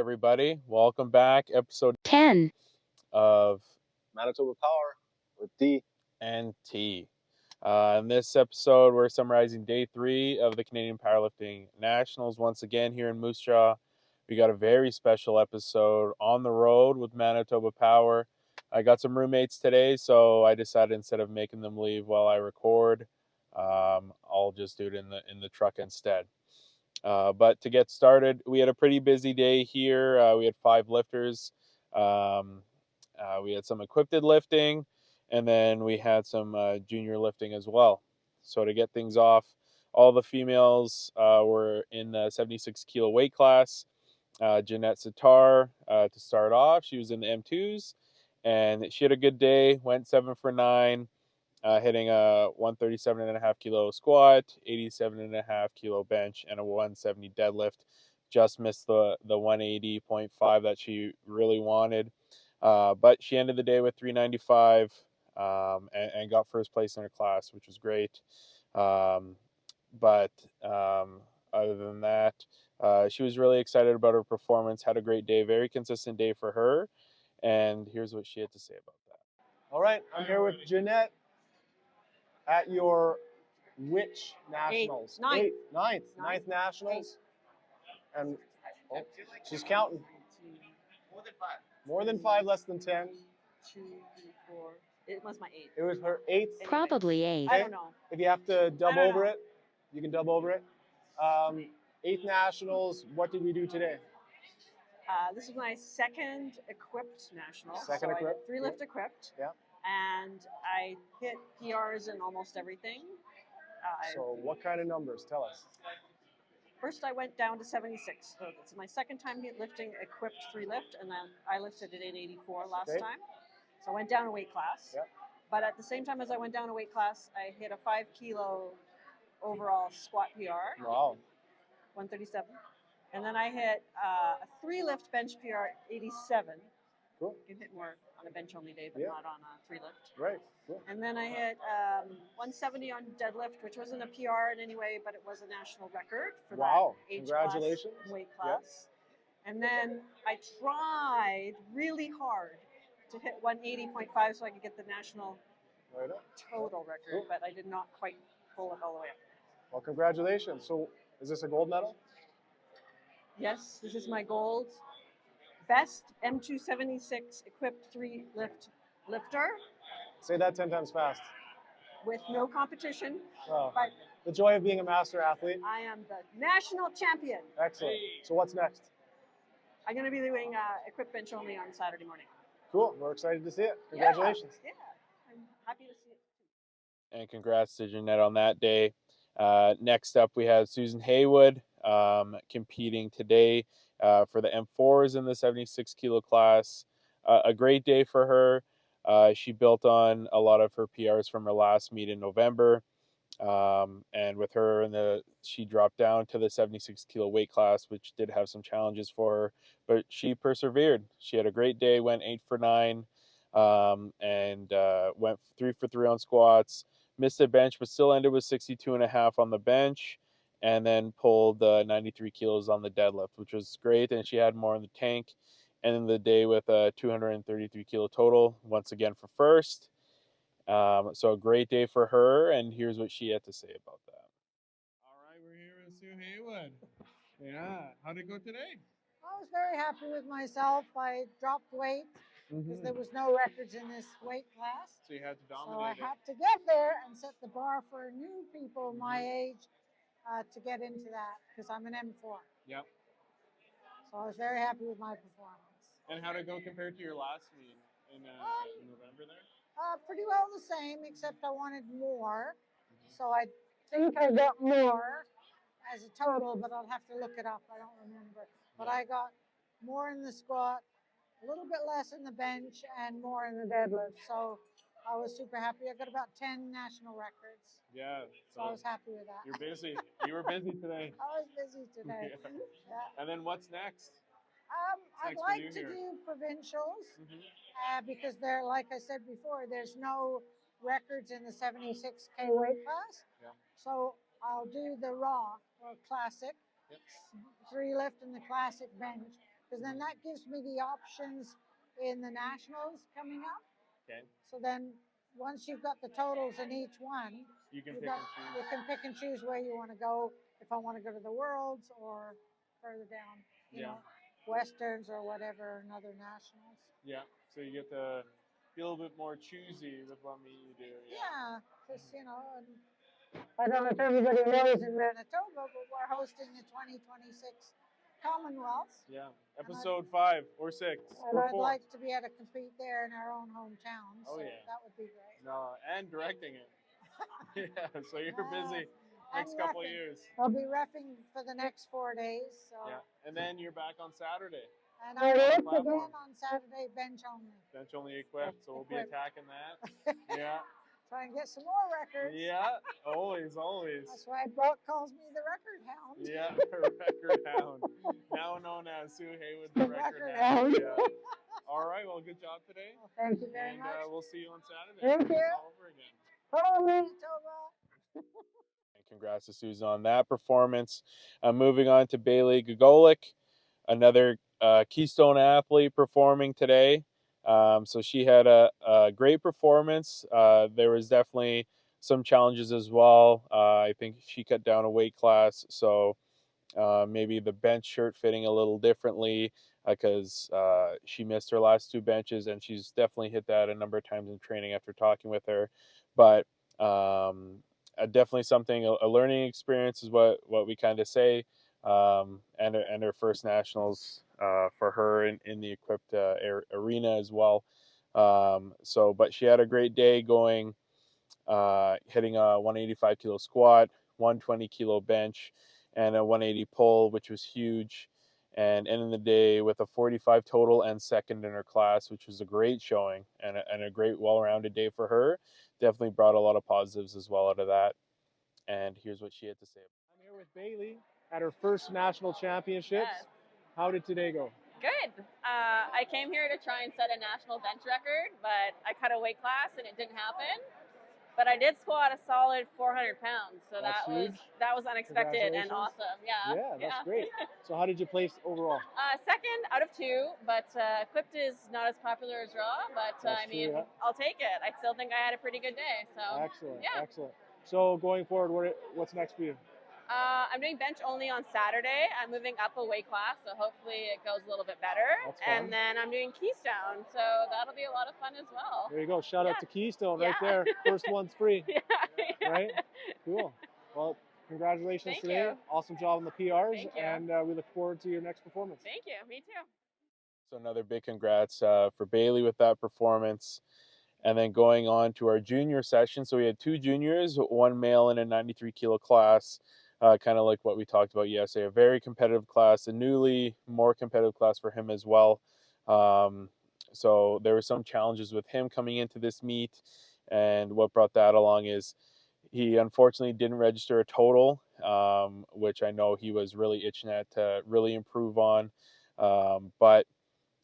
everybody. Welcome back. Episode 10 of Manitoba Power with D and T. In this episode, we're summarizing day 3 of the Canadian Powerlifting Nationals. Once again, here in Moose Jaw, we got a very special episode on the road with Manitoba Power. I got some roommates today, so I decided instead of making them leave while I record, I'll just do it in the truck instead. But to get started, we had a pretty busy day here. We had 5 lifters. We had some equipped lifting, and then we had some junior lifting as well. So to get things off, all the females were in the 76 kilo weight class. Jeanette Sitar, to start off, she was in the M2s, and she had a good day, went 7 for 9. Hitting a 137.5 kilo squat, 87.5 kilo bench, and a 170 deadlift. Just missed the 180.5 that she really wanted. But she ended the day with 395 and got first place in her class, which was great. But other than that, she was really excited about her performance, had a great day, very consistent day for her. And here's what she had to say about that. All right, I'm here with Jeanette at your which nationals? Ninth nationals. And she's counting. More than 5, less than 10. 2, 3, 4. It was my 8th. It was her 8th. Probably 8. I don't know. If you have to dub over it, you can dub over it. 8th nationals. What did we do today? This is my second equipped national. Second so equipped. 3 lift equipped. Yeah. And I hit PRs in almost everything. So what kind of numbers? Tell us. First, I went down to 76. So it's my second time lifting equipped 3 lift, and then I lifted at 884 last time. So I went down a weight class. Yep. But at the same time as I went down a weight class, I hit a 5 kilo overall squat PR. Wow. 137. And then I hit a 3 lift bench PR 87. Cool. You can hit more on a bench only day, but Yeah. not on a 3 lift. Right. Cool. And then I hit 170 on deadlift, which wasn't a PR in any way, but it was a national record for Wow. that age Congratulations. class, weight class. And then I tried really hard to hit 180.5 so I could get the national Right up. total record, Cool. but I did not quite pull it all the way up. Well, congratulations. So is this a gold medal? Yes, this is my gold. Best M276 equipped 3 lifter Say that 10 times fast. with no competition, Oh, but the joy of being a master athlete. I am the national champion. Excellent. So what's next? I'm going to be doing equipped bench only on Saturday morning. Cool. We're excited to see it. Congratulations. Yeah, I'm happy to see it. And congrats to Jeanette on that day. Next up, we have Susan Haywood competing today for the M4s in the 76 kilo class. A great day for her. She built on a lot of her PRs from her last meet in November. And with her, she dropped down to the 76 kilo weight class, which did have some challenges for her, but she persevered. She had a great day, went 8 for 9, and went 3 for 3 on squats. Missed the bench, but still ended with 62.5 on the bench, and then pulled 93 kilos on the deadlift, which was great. And she had more in the tank. Ended the day with a 233 kilo total, once again for first. So a great day for her, and here's what she had to say about that. All right, we're here with Sue Haywood. Yeah, how'd it go today? I was very happy with myself. I dropped weight because there was no records in this weight class. So you had to So I dominate it. had to get there and set the bar for new people my age to get into that because I'm an M4. Yep. So I was very happy with my performance. And how'd it go compared to your last meet in November there? Pretty well the same, except I wanted more. So I think I got more as a total, but I'll have to look it up. I don't remember. But I got more in the squat, a little bit less in the bench, and more in the deadlift. So I was super happy. I got about 10 national records. Yeah. So I was happy with that. You're busy. You were busy today. I was busy today. Yeah. Yeah. And then what's next? I'd next for like you to here? do provincials because there, like I said before, there's no records in the 76K weight class. Yeah. So I'll do the raw or classic, Yep. 3 lift and the classic bench because then that gives me the options in the nationals coming up. Okay. So then once you've got the totals in each one, You can you pick and choose. can pick and choose where you want to go. If I want to go to the Worlds or further down, you Yeah. know, Westerns or whatever, and other nationals. Yeah. So you get to be a little bit more choosy with what meet you do. Yeah, because you know, and I don't know if everybody knows in Manitoba, but we're hosting the 2026 Commonwealth. Yeah. Episode 5 or 6 And or I'd 4. like to be able to compete there in our own hometown. Oh, So yeah. that would be great. No, and directing it. Yeah. So you're busy And next couple of reffing. years. I'll be reffing for the next 4 days. So. Yeah. And then you're back on Saturday. And On I the lift platform. again on Saturday, bench only. Bench only equipped, so we'll be Equipped. attacking that. Yeah. Try and get some more records. Yeah. Always, always. That's why Brock calls me the record hound. Yeah, record hound. Now known as Sue Haywood, the The record record hound. hound. Yeah. All right, well, good job today. Well, thank you very And much. we'll see you on Saturday. Thank you. It's all over again. Follow me, Toba. And congrats to Susan on that performance. Moving on to Bailey Gogolik, another Keystone athlete performing today. So she had a great performance. There was definitely some challenges as well. I think she cut down a weight class, so maybe the bench shirt fitting a little differently because she missed her last 2 benches, and she's definitely hit that a number of times in training after talking with her. But definitely something, a learning experience is what we kind of say. And her first nationals for her in the equipped arena as well. But she had a great day going, hitting a 185 kilo squat, 120 kilo bench, and a 180 pull, which was huge. And ending the day with a 45 total and second in her class, which was a great showing and a great well-rounded day for her. Definitely brought a lot of positives as well out of that. And here's what she had to say. I'm here with Bailey at her first national championships. Yes. How did today go? Good. I came here to try and set a national bench record, but I cut a weight class and it didn't happen. But I did squat a solid 400 pounds, so That's huge. that was unexpected and Congratulations. awesome. Yeah. Yeah, that's great. So how did you place overall? Second out of 2, but equipped is not as popular as raw. But That's I mean, true, yeah. I'll take it. I still think I had a pretty good day. So Excellent, yeah. excellent. So going forward, what's next for you? I'm doing bench only on Saturday. I'm moving up a weight class, so hopefully it goes a little bit better. That's fun. And then I'm doing Keystone, so that'll be a lot of fun as well. There you go. Shout out Yeah. to Keystone right Yeah. there. First one's free, Yeah. right? Cool. Well, congratulations Thank today. you. Awesome job on the PRs, Thank you. and we look forward to your next performance. Thank you. Me too. So another big congrats for Bailey with that performance. And then going on to our junior session. So we had 2 juniors, 1 male in a 93 kilo class, kind of like what we talked about yesterday. A very competitive class, a newly more competitive class for him as well. So there were some challenges with him coming into this meet. And what brought that along is he unfortunately didn't register a total, which I know he was really itching at to really improve on. But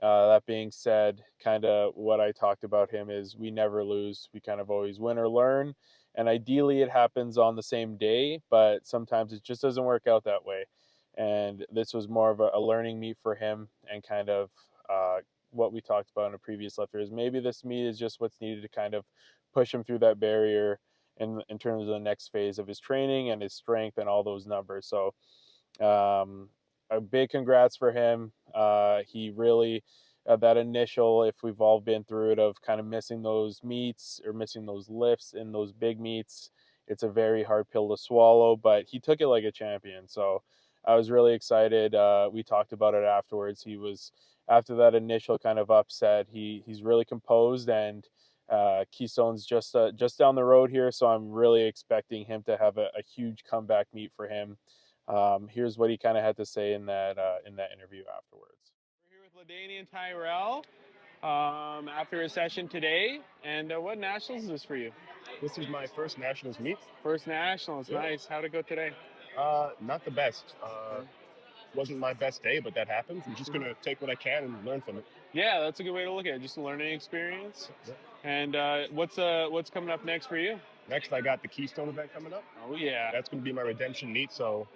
that being said, kind of what I talked about him is we never lose. We kind of always win or learn. And ideally it happens on the same day, but sometimes it just doesn't work out that way. And this was more of a learning meet for him, and kind of what we talked about in a previous lecture is maybe this meet is just what's needed to kind of push him through that barrier in terms of the next phase of his training and his strength and all those numbers. So a big congrats for him. He really, that initial, if we've all been through it, of kind of missing those meets or missing those lifts in those big meets, it's a very hard pill to swallow, but he took it like a champion. So I was really excited. We talked about it afterwards. He was, after that initial kind of upset, he's really composed, and Keystone's just down the road here. So I'm really expecting him to have a huge comeback meet for him. Here's what he kind of had to say in that interview afterwards. We're here with LaDainian Tyrell after a session today. And what nationals is this for you? This is my first nationals meet. First nationals. Yeah. Nice. How'd it go today? Not the best. Wasn't my best day, but that happens. I'm just gonna take what I can and learn from it. Yeah, that's a good way to look at it. Just a learning experience. Yeah. And what's coming up next for you? Next, I got the Keystone event coming up. Oh yeah. That's gonna be my redemption meet. So,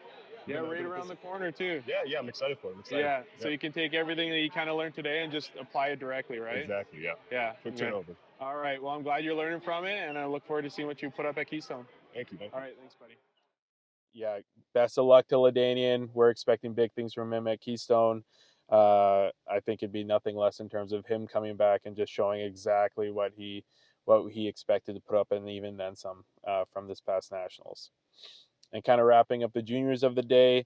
Yeah, gonna- right gonna around the just- corner too. Yeah, I'm excited for it. I'm excited. Yeah, so you can take everything that you kind of learned today and just apply it directly, right? Exactly. Yeah. Yeah. Quick okay. turnover. All right. Well, I'm glad you're learning from it, and I look forward to seeing what you put up at Keystone. Thank you. Thank you. All right. Thanks, buddy. Yeah, best of luck to Ladanian. We're expecting big things from him at Keystone. I think it'd be nothing less in terms of him coming back and just showing exactly what he expected to put up, and even then some from this past nationals. And kind of wrapping up the juniors of the day,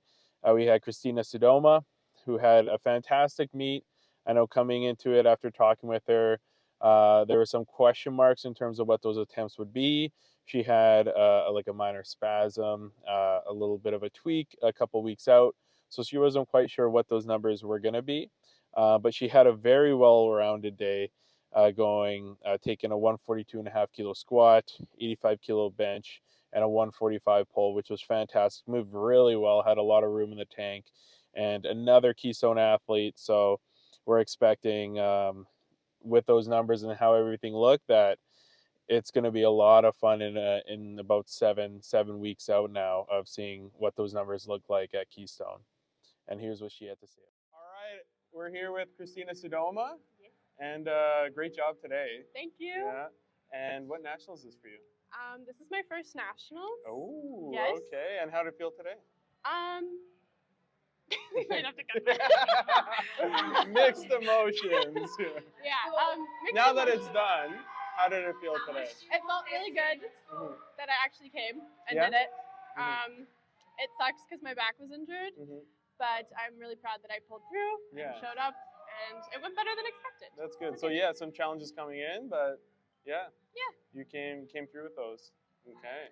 we had Christina Sidoma, who had a fantastic meet. I know coming into it after talking with her, there were some question marks in terms of what those attempts would be. She had like a minor spasm, a little bit of a tweak a couple weeks out, so she wasn't quite sure what those numbers were going to be. But she had a very well-rounded day, taking a 142.5 kilo squat, 85 kilo bench, and a 145 pull, which was fantastic. Moved really well, had a lot of room in the tank, and another Keystone athlete. So we're expecting, with those numbers and how everything looked, that it's going to be a lot of fun in about seven weeks out now of seeing what those numbers look like at Keystone. And here's what she had to say. All right. We're here with Christina Sidoma, Yes. and great job today. Thank you. Yeah. And what nationals is this for you? This is my first nationals. Oh, Yes. okay. And how did it feel today? We might have to cut that. Mixed emotions. Yeah. Mixed Now that it's emotions. done, how did it feel today? It felt really good Mhm. that I actually came and Yeah? did it. It sucks because my back was injured, Mhm. but I'm really proud that I pulled through Yeah. and showed up, and it went better than expected. That's good. So yeah, some challenges coming in, but yeah. Yeah. You came through with those. Okay.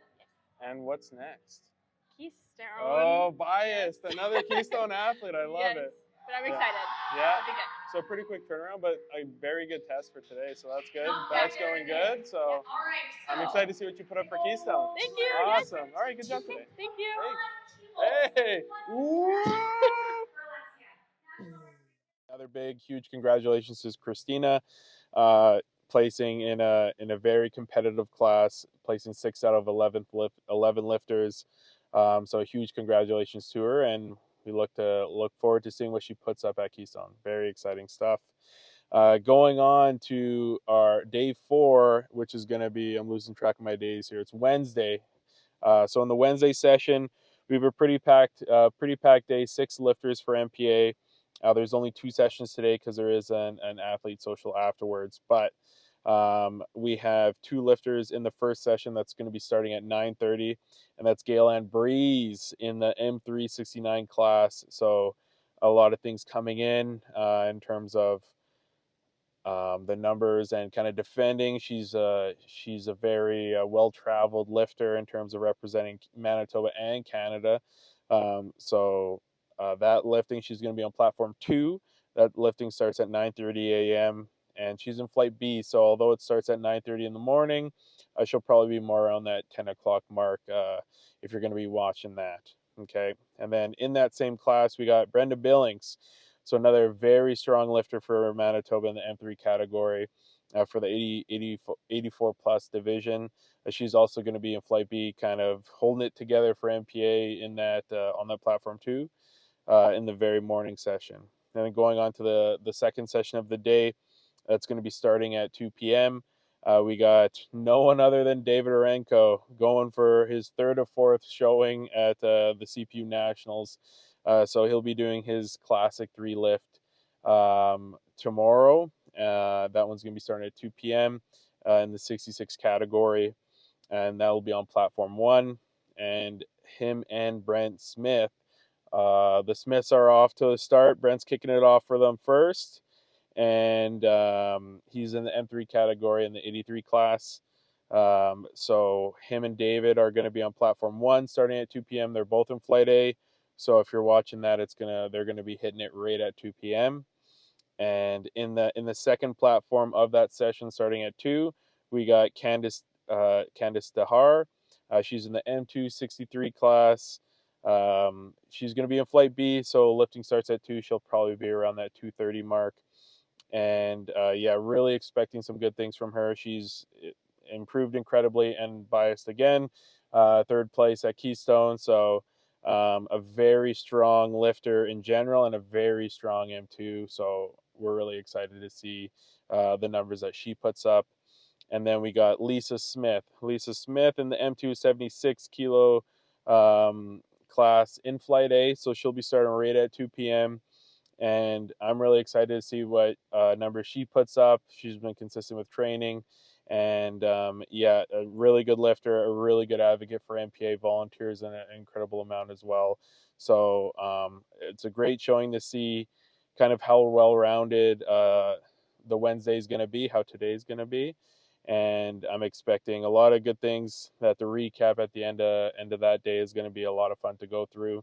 And what's next? Keystone. Oh, biased. Another Keystone athlete. I love Yes. it. But I'm Yeah. excited. Yeah. It'll be good. So pretty quick turnaround, but a very good test for today. So that's good. That's going good. So I'm excited to see what you put up for Keystone. Thank you. Yes. Awesome. All right. Good job today. Thank you. Hey. Woo! Another big, huge congratulations to Christina, placing in a very competitive class, placing 6 out of 11 lifters. So a huge congratulations to her, and we look forward to seeing what she puts up at Keystone. Very exciting stuff. Going on to our day 4, which is going to be, I'm losing track of my days here. It's Wednesday. So in the Wednesday session, we have a pretty packed day. 6 lifters for MPA. There's only 2 sessions today because there is an athlete social afterwards. But we have 2 lifters in the first session that's going to be starting at 9:30, and that's Gail-Ann Breeze in the M369 class. So a lot of things coming in terms of the numbers and kind of defending. She's a very well-traveled lifter in terms of representing Manitoba and Canada. That lifting, she's going to be on platform 2. That lifting starts at 9:30 a.m. and she's in flight B. So although it starts at 9:30 in the morning, she'll probably be more around that 10 o'clock mark if you're going to be watching that. Okay. And then in that same class, we got Brenda Billings. So another very strong lifter for Manitoba in the M3 category for the 84 plus division. She's also going to be in flight B, kind of holding it together for MPA in that on that platform 2 in the very morning session. And then going on to the second session of the day, that's going to be starting at 2 p.m. We got no one other than David Orenko going for his 3rd or 4th showing at the CPU Nationals. So he'll be doing his classic 3 lift tomorrow. That one's going to be starting at 2 p.m. In the 66 category, and that will be on platform 1. And him and Brent Smith, the Smiths are off to the start. Brent's kicking it off for them first, and he's in the M3 category in the 83 class. So him and David are going to be on platform 1 starting at 2 p.m. They're both in flight A. So if you're watching that, they're gonna be hitting it right at 2 p.m. And in the second platform of that session, starting at 2, we got Candice Dahar. She's in the M263 class. She's gonna be in flight B, so lifting starts at 2. She'll probably be around that 2:30 mark. And yeah, really expecting some good things from her. She's improved incredibly, and biased again. 3rd place at Keystone, so A very strong lifter in general and a very strong M2. So we're really excited to see the numbers that she puts up. And then we got Lisa Smith. Lisa Smith in the M2 76 kilo class in Flight A. So she'll be starting right at 2 p.m. And I'm really excited to see what numbers she puts up. She's been consistent with training. And yeah, a really good lifter, a really good advocate for MPA, volunteers an incredible amount as well. So it's a great showing to see kind of how well-rounded the Wednesday is going to be, how today's going to be. And I'm expecting a lot of good things. That the recap at the end of that day is going to be a lot of fun to go through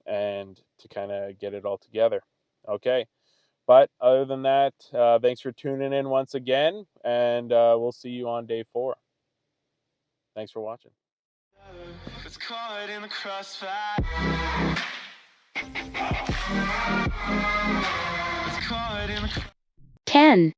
and to kind of get it all together. Okay. But other than that, thanks for tuning in once again, and we'll see you on day 4. Thanks for watching. It's caught in the crossfire. It's caught in the 10